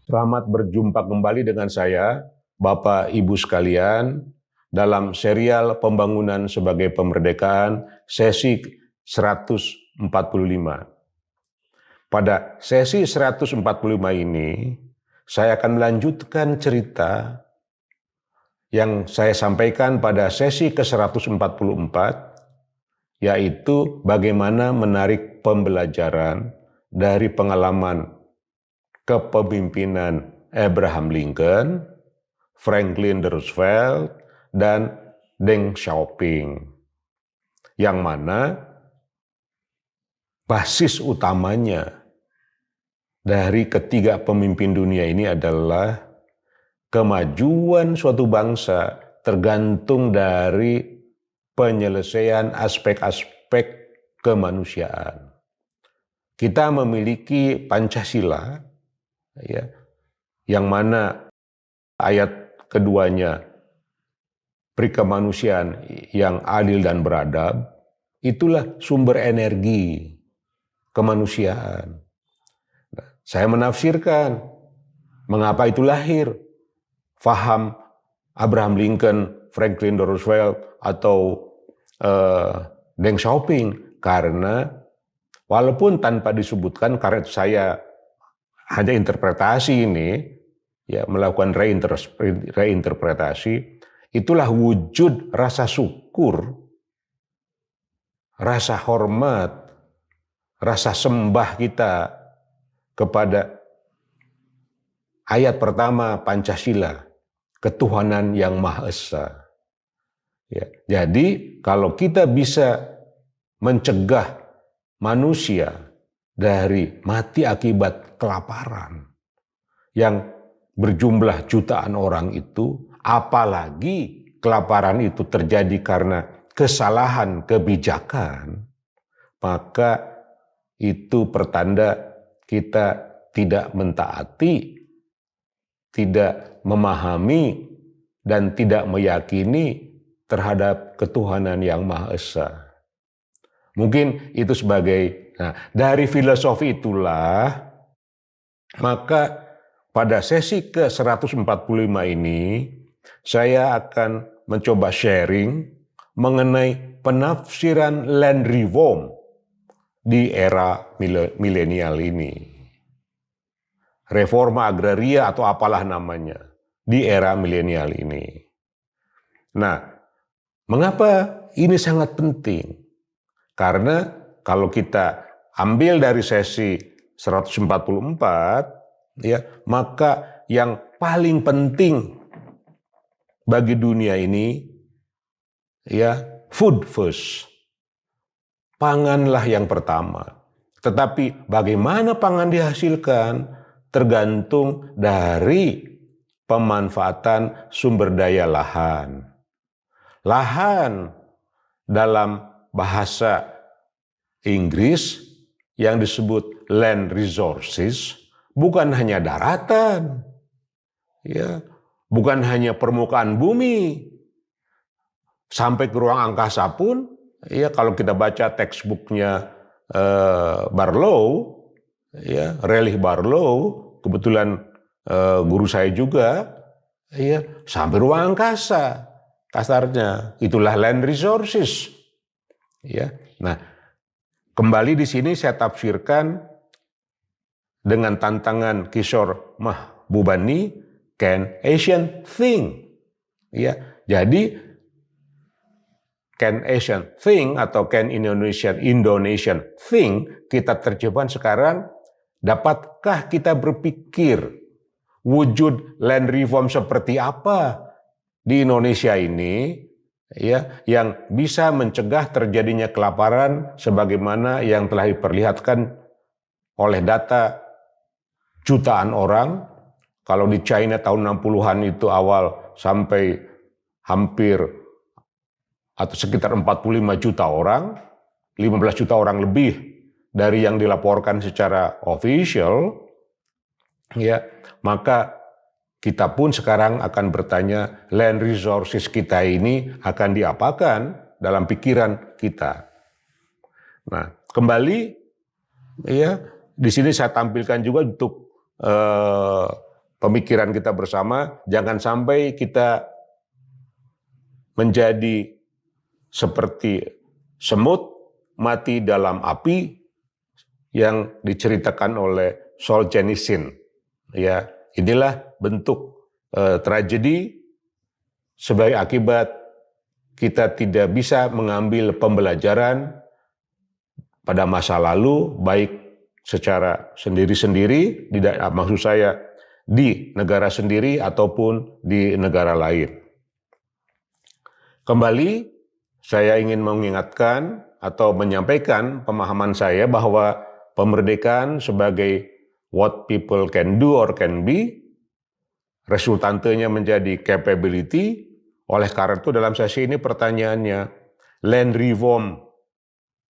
Selamat berjumpa kembali dengan saya, Bapak Ibu sekalian, dalam serial Pembangunan sebagai Pemerdekaan, sesi 145. Pada sesi 145 ini, saya akan melanjutkan cerita yang saya sampaikan pada sesi ke-144, yaitu bagaimana menarik pembelajaran dari pengalaman kepemimpinan Abraham Lincoln, Franklin Roosevelt, dan Deng Xiaoping, yang mana basis utamanya dari ketiga pemimpin dunia ini adalah kemajuan suatu bangsa tergantung dari penyelesaian aspek-aspek kemanusiaan. Kita memiliki Pancasila, ya, yang mana ayat keduanya perikemanusiaan yang adil dan beradab, itulah sumber energi kemanusiaan. Nah, saya menafsirkan mengapa itu lahir. Faham Abraham Lincoln, Franklin Roosevelt, atau Deng Xiaoping, karena walaupun tanpa disebutkan, karena saya hanya interpretasi ini, ya, melakukan reinterpretasi, itulah wujud rasa syukur, rasa hormat, rasa sembah kita kepada ayat pertama Pancasila, ketuhanan yang Maha Esa. Ya, jadi kalau kita bisa mencegah manusia dari mati akibat kelaparan yang berjumlah jutaan orang itu, apalagi kelaparan itu terjadi karena kesalahan kebijakan, maka itu pertanda kita tidak mentaati, tidak memahami, dan tidak meyakini terhadap ketuhanan yang Maha Esa. Mungkin itu sebagai, dari filosofi itulah, maka pada sesi ke-145 ini, saya akan mencoba sharing mengenai penafsiran land reform di era milenial ini. Reforma agraria atau apalah namanya di era milenial ini. Nah, mengapa ini sangat penting? Karena kalau kita ambil dari sesi 144, ya, maka yang paling penting bagi dunia ini, ya, food first. Panganlah yang pertama. Tetapi bagaimana pangan dihasilkan tergantung dari pemanfaatan sumber daya lahan. Lahan dalam bahasa Inggris yang disebut land resources bukan hanya daratan, ya, bukan hanya permukaan bumi, sampai ke ruang angkasa pun, ya, kalau kita baca textbooknya Barlow, ya, Raleigh Barlow, kebetulan guru saya juga, ya, sampai ruang angkasa. Kasarnya, itulah land resources. Ya, nah, kembali di sini saya tafsirkan dengan tantangan Kishore Mahbubani, can Asian think? Ya, jadi can Asian think atau can Indonesian think, kita terjemahkan sekarang, dapatkah kita berpikir wujud land reform seperti apa di Indonesia ini, ya, yang bisa mencegah terjadinya kelaparan sebagaimana yang telah diperlihatkan oleh data jutaan orang. Kalau di China tahun 60-an itu awal sampai hampir atau sekitar 45 juta orang, 15 juta orang lebih dari yang dilaporkan secara official, ya, maka kita pun sekarang akan bertanya, land resources kita ini akan diapakan dalam pikiran kita. Nah, kembali, ya, di sini saya tampilkan juga untuk pemikiran kita bersama, jangan sampai kita menjadi seperti semut mati dalam api yang diceritakan oleh Solzhenitsyn. Ya, inilah bentuk tragedi sebagai akibat kita tidak bisa mengambil pembelajaran pada masa lalu, baik secara sendiri-sendiri, maksud saya di negara sendiri ataupun di negara lain. Kembali, saya ingin mengingatkan atau menyampaikan pemahaman saya bahwa kemerdekaan sebagai what people can do or can be, resultantenya menjadi capability. Oleh karena itu dalam sesi ini pertanyaannya, land reform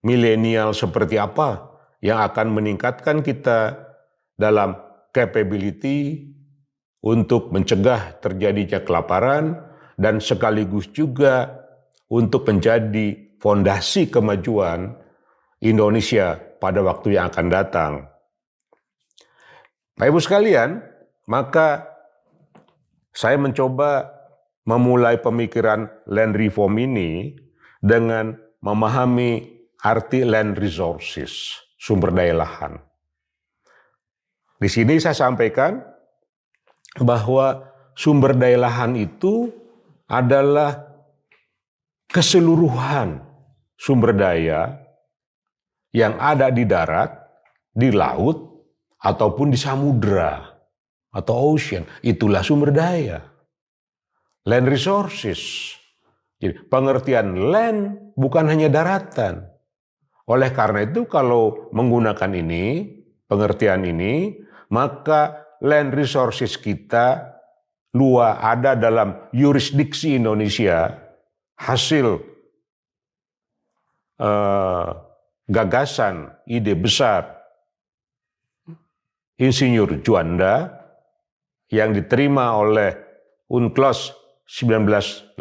milenial seperti apa yang akan meningkatkan kita dalam capability untuk mencegah terjadinya kelaparan dan sekaligus juga untuk menjadi fondasi kemajuan Indonesia pada waktu yang akan datang. Bapak Ibu sekalian, maka saya mencoba memulai pemikiran land reform ini dengan memahami arti land resources, sumber daya lahan. Di sini saya sampaikan bahwa sumber daya lahan itu adalah keseluruhan sumber daya yang ada di darat, di laut, ataupun di samudera atau ocean. Itulah sumber daya. Land resources. Jadi pengertian land bukan hanya daratan. Oleh karena itu kalau menggunakan pengertian ini, maka land resources kita ada dalam yurisdiksi Indonesia, hasil gagasan, ide besar Insinyur Juanda yang diterima oleh UNCLOS 1982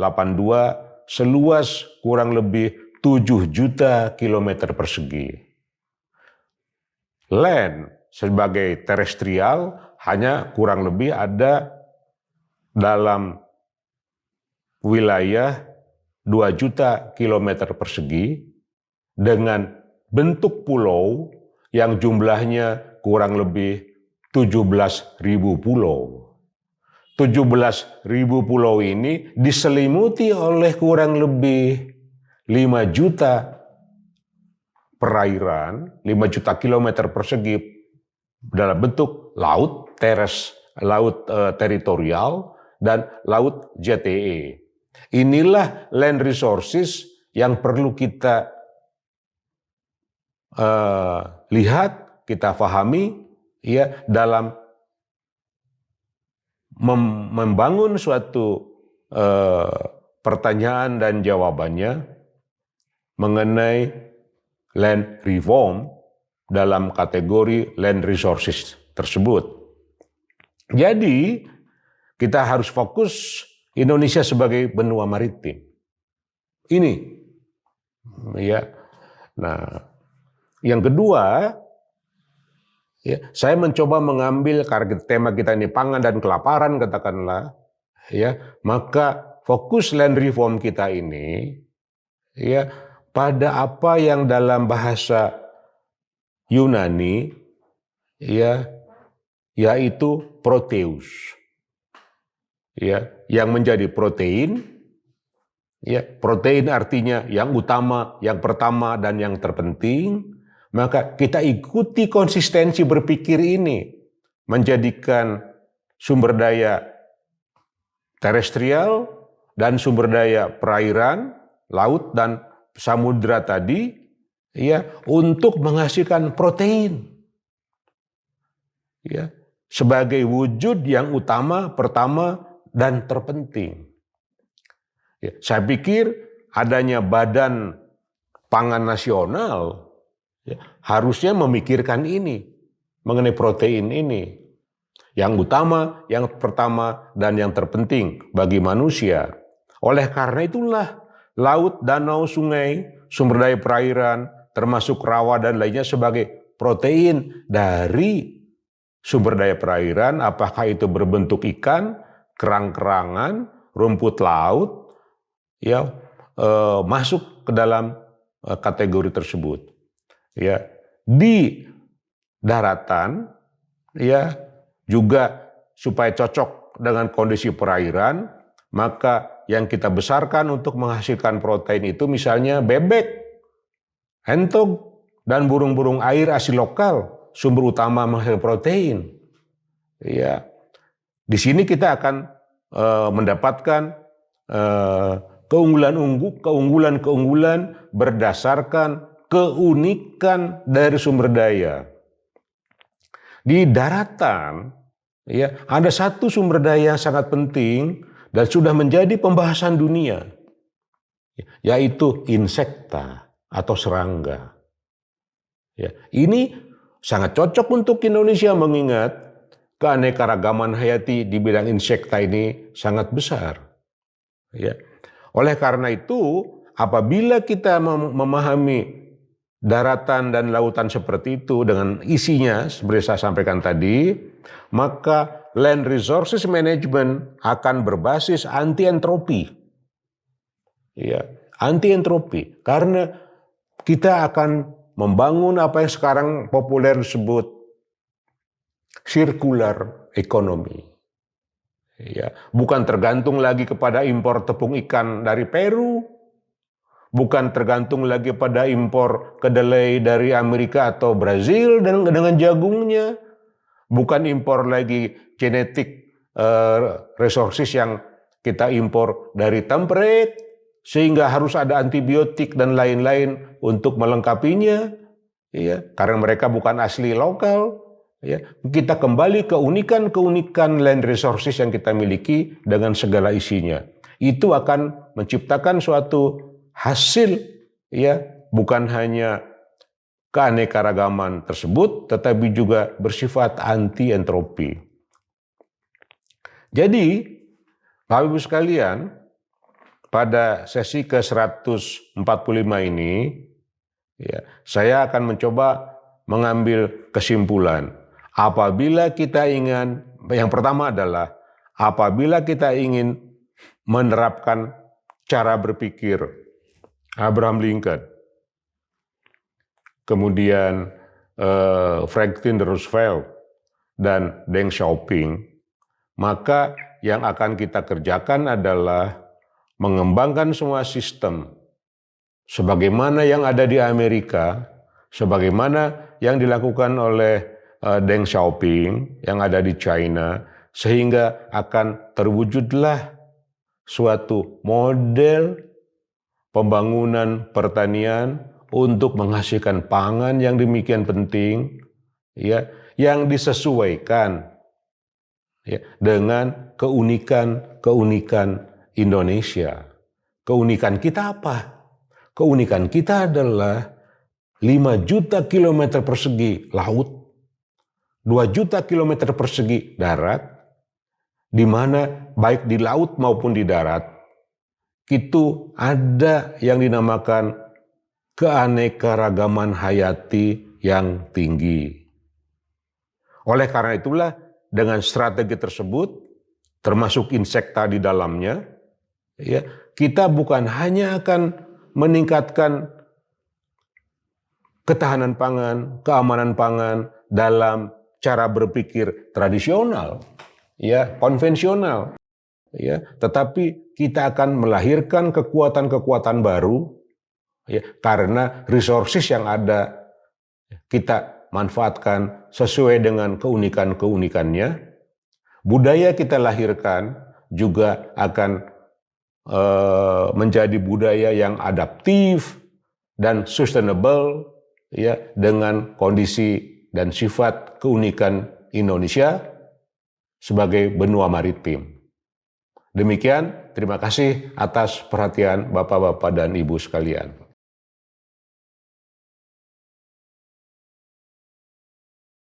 seluas kurang lebih 7 juta kilometer persegi. Land sebagai terestrial hanya kurang lebih ada dalam wilayah 2 juta kilometer persegi dengan bentuk pulau yang jumlahnya kurang lebih 17.000 pulau. 17.000 pulau ini diselimuti oleh kurang lebih 5 juta perairan, 5 juta kilometer persegi dalam bentuk laut, laut teritorial, dan laut JTE. Inilah land resources yang perlu kita lihat, kita pahami ya dalam membangun suatu pertanyaan dan jawabannya mengenai land reform dalam kategori land resources tersebut. Jadi kita harus fokus Indonesia sebagai benua maritim. Ini ya. Nah, yang kedua, ya, saya mencoba mengambil karena tema kita ini pangan dan kelaparan katakanlah, ya, maka fokus land reform kita ini ya pada apa yang dalam bahasa Yunani ya yaitu proteus. Ya, yang menjadi protein, ya, protein artinya yang utama, yang pertama dan yang terpenting, maka kita ikuti konsistensi berpikir ini menjadikan sumber daya terestrial dan sumber daya perairan, laut dan samudra tadi ya untuk menghasilkan protein. Ya, sebagai wujud yang utama, pertama dan terpenting. Ya, saya pikir adanya Badan Pangan Nasional ya, harusnya memikirkan ini mengenai protein ini. Yang utama, yang pertama, dan yang terpenting bagi manusia. Oleh karena itulah laut, danau, sungai, sumber daya perairan, termasuk rawa dan lainnya sebagai protein dari sumber daya perairan, apakah itu berbentuk ikan, kerang-kerangan, rumput laut, ya masuk ke dalam kategori tersebut. Ya, di daratan, ya juga supaya cocok dengan kondisi perairan, maka yang kita besarkan untuk menghasilkan protein itu misalnya bebek, hentog, dan burung-burung air asil lokal, sumber utama menghasilkan protein. Ya, di sini kita akan mendapatkan keunggulan-keunggulan berdasarkan keunikan dari sumber daya. Di daratan, ya, ada satu sumber daya yang sangat penting dan sudah menjadi pembahasan dunia, yaitu insekta atau serangga. Ya, ini sangat cocok untuk Indonesia mengingat keanekaragaman hayati di bidang insekta ini sangat besar. Ya. Oleh karena itu, apabila kita memahami daratan dan lautan seperti itu dengan isinya seperti saya sampaikan tadi, maka land resources management akan berbasis anti entropi. Ya, anti entropi karena kita akan membangun apa yang sekarang populer disebut circular economy. Ya, bukan tergantung lagi kepada impor tepung ikan dari Peru, bukan tergantung lagi pada impor kedelai dari Amerika atau Brazil dengan jagungnya, bukan impor lagi genetik resources yang kita impor dari temperate, sehingga harus ada antibiotik dan lain-lain untuk melengkapinya, ya, karena mereka bukan asli lokal. Ya, kita kembali ke keunikan land resources yang kita miliki dengan segala isinya. Itu akan menciptakan suatu hasil, ya, bukan hanya keanekaragaman tersebut, tetapi juga bersifat anti entropi. Jadi, Bapak Ibu sekalian, pada sesi ke-145 ini, ya, saya akan mencoba mengambil kesimpulan. Apabila kita ingin, yang pertama adalah apabila kita ingin menerapkan cara berpikir Abraham Lincoln, kemudian Franklin Roosevelt dan Deng Xiaoping, maka yang akan kita kerjakan adalah mengembangkan semua sistem sebagaimana yang ada di Amerika, sebagaimana yang dilakukan oleh Deng Xiaoping yang ada di China, sehingga akan terwujudlah suatu model pembangunan pertanian untuk menghasilkan pangan yang demikian penting, ya, yang disesuaikan, ya, dengan keunikan Indonesia. Keunikan kita apa? Keunikan kita adalah 5 juta kilometer persegi laut, 2 juta kilometer persegi darat, di mana baik di laut maupun di darat, itu ada yang dinamakan keanekaragaman hayati yang tinggi. Oleh karena itulah, dengan strategi tersebut, termasuk insekta di dalamnya, ya, kita bukan hanya akan meningkatkan ketahanan pangan, keamanan pangan dalam cara berpikir tradisional, ya, konvensional, ya, tetapi kita akan melahirkan kekuatan-kekuatan baru, ya, karena resources yang ada kita manfaatkan sesuai dengan keunikan-keunikannya. Budaya kita lahirkan juga akan menjadi budaya yang adaptif dan sustainable, ya, dengan kondisi dan sifat keunikan Indonesia sebagai benua maritim. Demikian, terima kasih atas perhatian Bapak-Bapak dan Ibu sekalian.